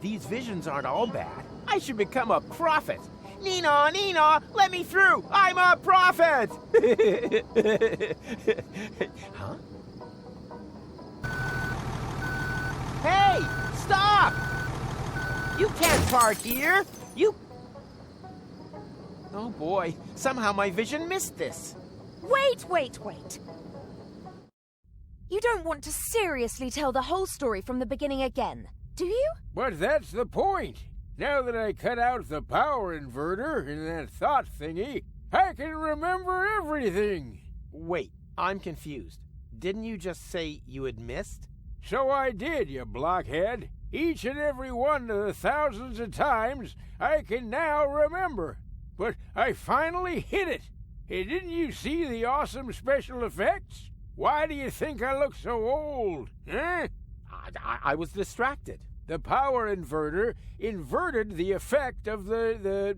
These visions aren't all bad. I should become a prophet. Nina, Nina, let me through! I'm a prophet! Huh? Hey! Stop! You can't park here! Oh boy, somehow my vision missed this. Wait! You don't want to seriously tell the whole story from the beginning again, do you? But that's the point. Now that I cut out the power inverter in that thought thingy, I can remember everything. Wait, I'm confused. Didn't you just say you had missed? So I did, you blockhead. Each and every one of the thousands of times I can now remember. But I finally hit it. Hey, didn't you see the awesome special effects? Why do you think I look so old, huh? I was distracted. The power inverter inverted the effect of the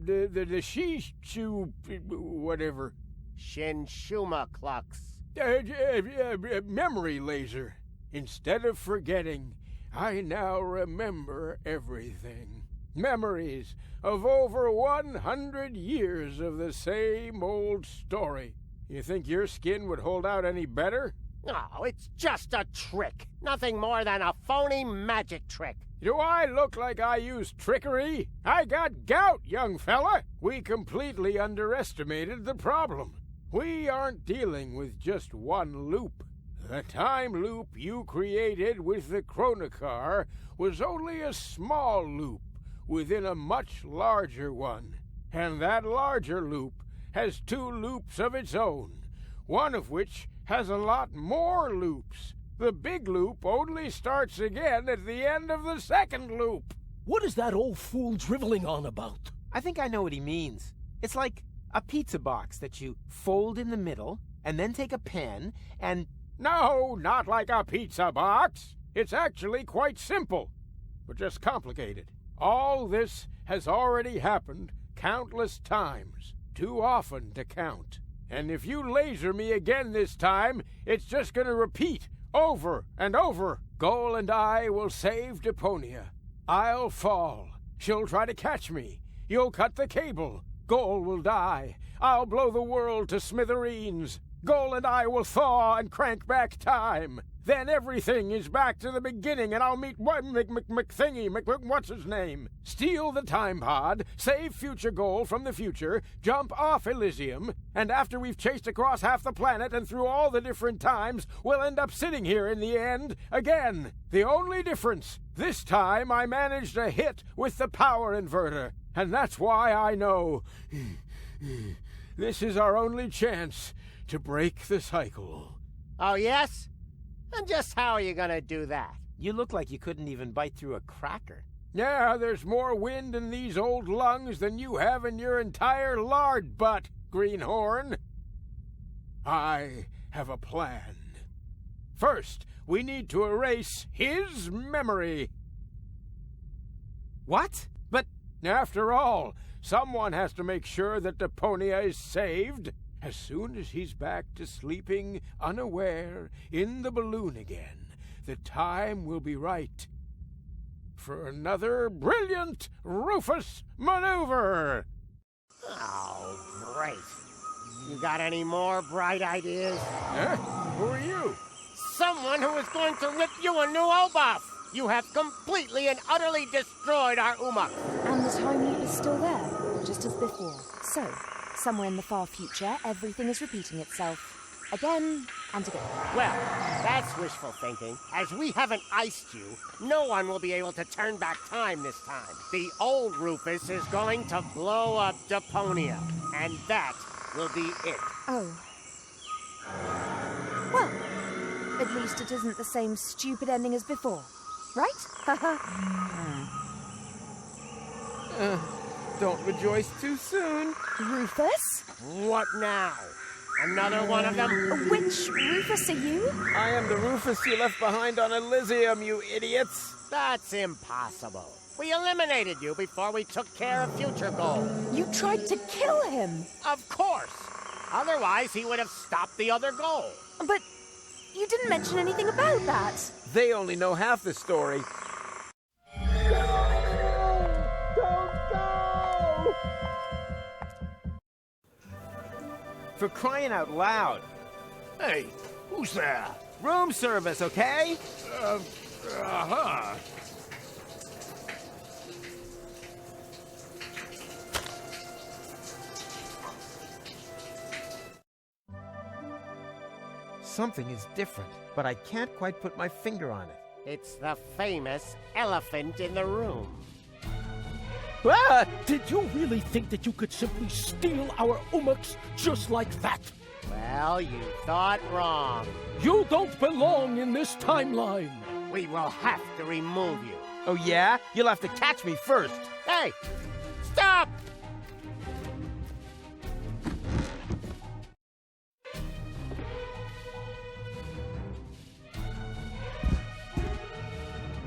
Shishu whatever. Shinshuma Klux. Memory laser. Instead of forgetting, I now remember everything. Memories of over 100 years of the same old story. You think your skin would hold out any better? Oh, it's just a trick. Nothing more than a phony magic trick. Do I look like I use trickery? I got gout, young fella. We completely underestimated the problem. We aren't dealing with just one loop. The time loop you created with the Chronocar was only a small loop within a much larger one. And that larger loop has 2 loops of its own, one of which has a lot more loops. The big loop only starts again at the end of the second loop. What is that old fool driveling on about? I think I know what he means. It's like a pizza box that you fold in the middle and then take a pen and... No, not like a pizza box. It's actually quite simple, but just complicated. All this has already happened countless times, too often to count. And if you laser me again this time, it's just gonna repeat over and over. Goal and I will save Deponia. I'll fall. She'll try to catch me. You'll cut the cable. Goal will die. I'll blow the world to smithereens. Goal and I will thaw and crank back time. Then everything is back to the beginning, and I'll meet what's his name? Steal the time pod, save future Goal from the future, jump off Elysium, and after we've chased across half the planet and through all the different times, we'll end up sitting here in the end again. The only difference, this time I managed a hit with the power inverter, and that's why I know this is our only chance to break the cycle. Oh, yes? And just how are you gonna do that? You look like you couldn't even bite through a cracker. Yeah, there's more wind in these old lungs than you have in your entire lard butt, Greenhorn. I have a plan. First, we need to erase his memory. What? But after all, someone has to make sure that Deponia is saved. As soon as he's back to sleeping unaware in the balloon again, the time will be right for another brilliant Rufus maneuver. Oh, great. You got any more bright ideas? Huh? Who are you? Someone who is going to rip you a new O-buff. You have completely and utterly destroyed our Umuk. And the time loop is still there, just as before. So, somewhere in the far future, everything is repeating itself. Again and again. Well, that's wishful thinking. As we haven't iced you, no one will be able to turn back time this time. The old Rufus is going to blow up Deponia, and that will be it. Oh. Well, at least it isn't the same stupid ending as before, right? don't rejoice too soon. Rufus? What now? Another one of them? Which Rufus are you? I am the Rufus you left behind on Elysium, you idiots. That's impossible. We eliminated you before we took care of future Goal. You tried to kill him. Of course. Otherwise, he would have stopped the other Goal. But you didn't mention anything about that. They only know half the story. For crying out loud. Hey, who's there? Room service, okay? Uh-huh. Something is different, but I can't quite put my finger on it. It's the famous elephant in the room. Ah! Did you really think that you could simply steal our umaks just like that? Well, you thought wrong. You don't belong in this timeline. We will have to remove you. Oh yeah? You'll have to catch me first. Hey! Stop!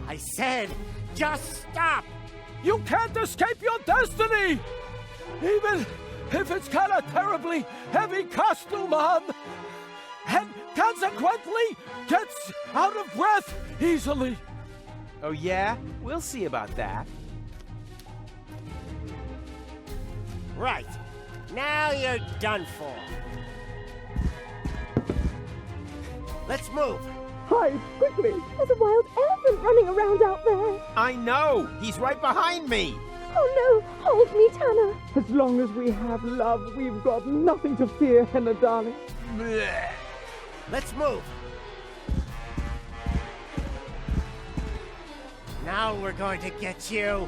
I said, just stop! You can't escape your destiny! Even if it's got a terribly heavy costume on, and consequently gets out of breath easily. Oh yeah? We'll see about that. Right. Now you're done for. Let's move. Hide, quickly! There's a wild elephant running around out there! I know! He's right behind me! Oh no! Hold me, Tanner! As long as we have love, we've got nothing to fear, Henna darling. Blech. Let's move. Now we're going to get you.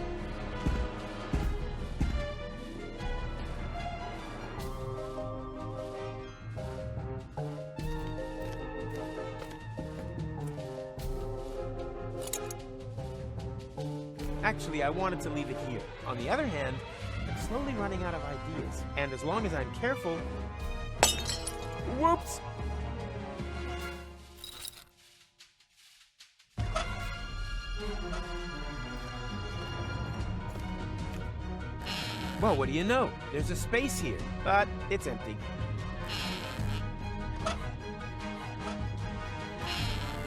Actually, I wanted to leave it here. On the other hand, I'm slowly running out of ideas. And as long as I'm careful... Whoops! Well, what do you know? There's a space here, but it's empty.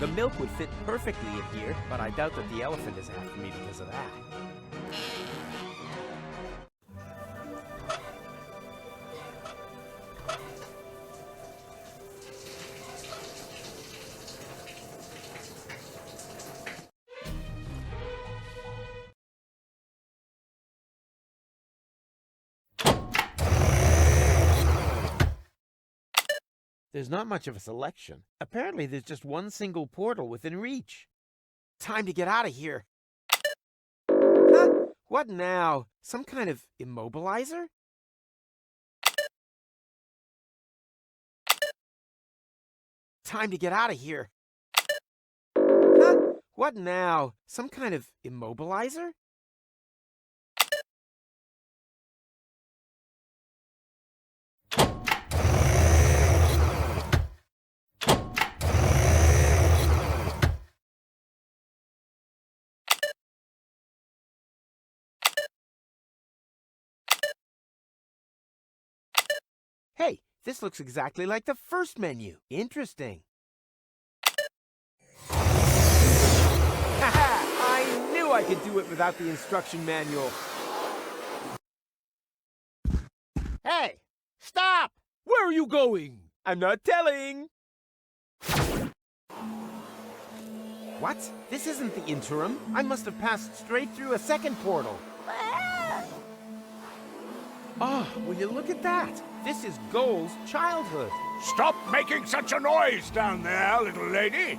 The milk would fit perfectly in here, but I doubt that the elephant is after me because of that. There's not much of a selection. Apparently there's just one single portal within reach. Time to get out of here. Huh? What now? Some kind of immobilizer? Time to get out of here. Huh? What now? Some kind of immobilizer? Hey, this looks exactly like the first menu. Interesting. Haha! I knew I could do it without the instruction manual. Hey! Stop! Where are you going? I'm not telling. What? This isn't the interim. I must have passed straight through a second portal. Oh, will you look at that? This is Goal's childhood. Stop making such a noise down there, little lady.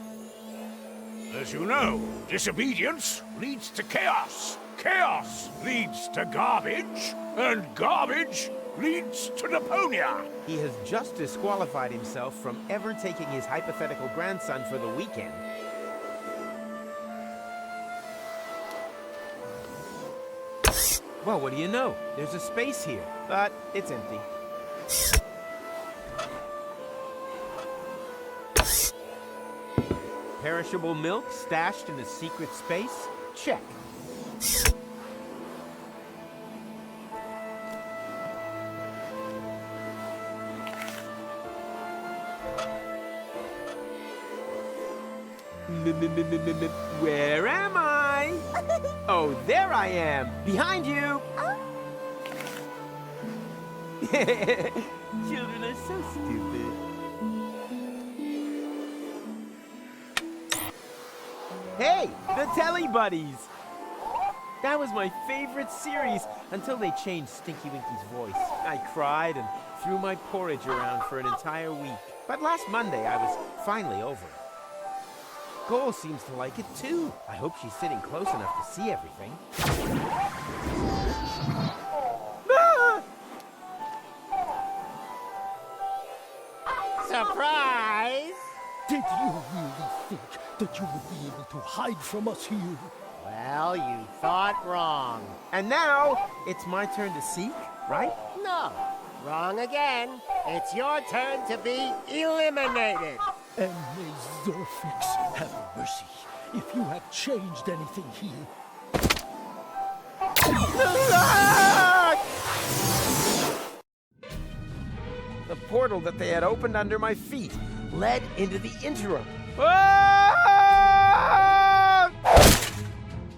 As you know, disobedience leads to chaos. Chaos leads to garbage, and garbage leads to Deponia. He has just disqualified himself from ever taking his hypothetical grandson for the weekend. Well, what do you know? There's a space here, but it's empty. Perishable milk stashed in a secret space? Check. Where am I? Oh, there I am! Behind you! Children are so stupid. Hey, the Telly Buddies! That was my favorite series until they changed Stinky Winky's voice. I cried and threw my porridge around for an entire week. But last Monday, I was finally over it. Cole seems to like it too. I hope she's sitting close enough to see everything. Ah! Surprise! Did you really think that you would be able to hide from us here? Well, you thought wrong. And now, it's my turn to seek, right? No, wrong again. It's your turn to be eliminated. And may Zorfix have mercy if you have changed anything here. The portal that they had opened under my feet led into the interim.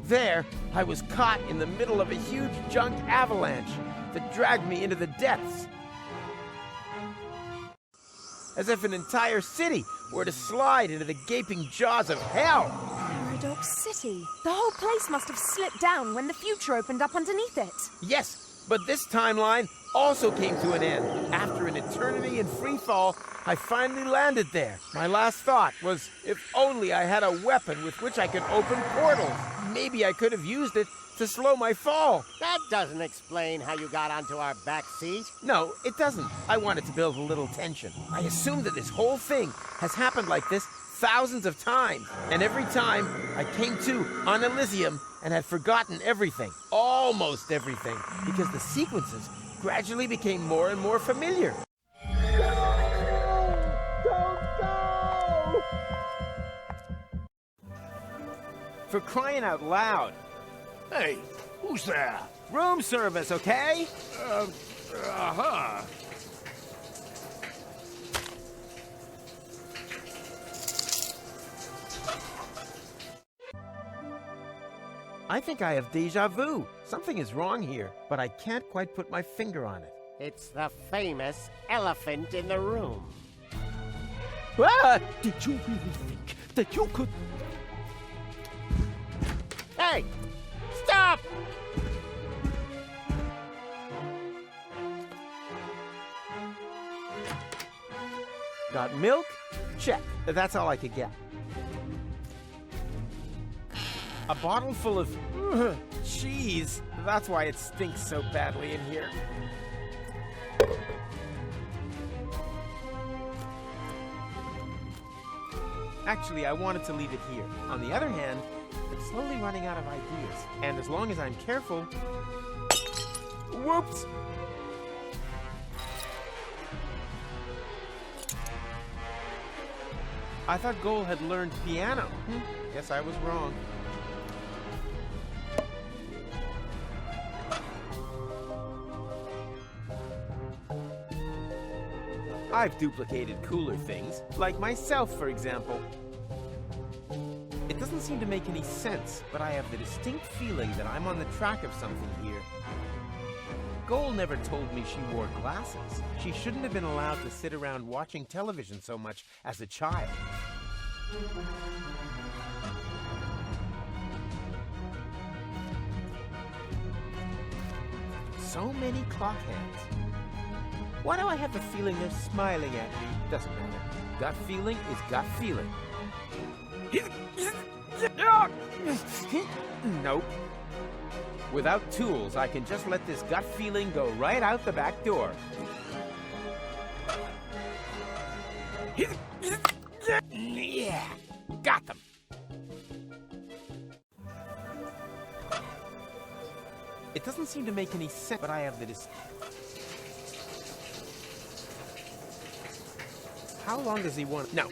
There, I was caught in the middle of a huge junk avalanche that dragged me into the depths. As if an entire city were to slide into the gaping jaws of hell. Paradox City. The whole place must have slipped down when the future opened up underneath it. Yes, but this timeline also came to an end. After an eternity in free fall, I finally landed there. My last thought was, if only I had a weapon with which I could open portals. Maybe I could have used it to slow my fall. That doesn't explain how you got onto our back seat. No, it doesn't. I wanted to build a little tension. I assume that this whole thing has happened like this thousands of times. And every time, I came to on Elysium and had forgotten everything. Almost everything. Because the sequences gradually became more and more familiar. For crying out loud. Hey, who's there? Room service, okay? Uh-huh. I think I have deja vu. Something is wrong here, but I can't quite put my finger on it. It's the famous elephant in the room. Ah! Did you really think that you could... Hey! Stop! Got milk? Check. That's all I could get. A bottle full of cheese. That's why it stinks so badly in here. Actually, I wanted to leave it here. On the other hand, I'm slowly running out of ideas. And as long as I'm careful... Whoops! I thought Goal had learned piano. Guess I was wrong. I've duplicated cooler things, like myself, for example. It doesn't seem to make any sense, but I have the distinct feeling that I'm on the track of something here. Goal never told me she wore glasses. She shouldn't have been allowed to sit around watching television so much as a child. So many clock hands. Why do I have the feeling they're smiling at me? Doesn't matter. Gut feeling is gut feeling. Nope. Without tools, I can just let this gut feeling go right out the back door. Yeah, got them. It doesn't seem to make any sense, but I have the How long does he want? No,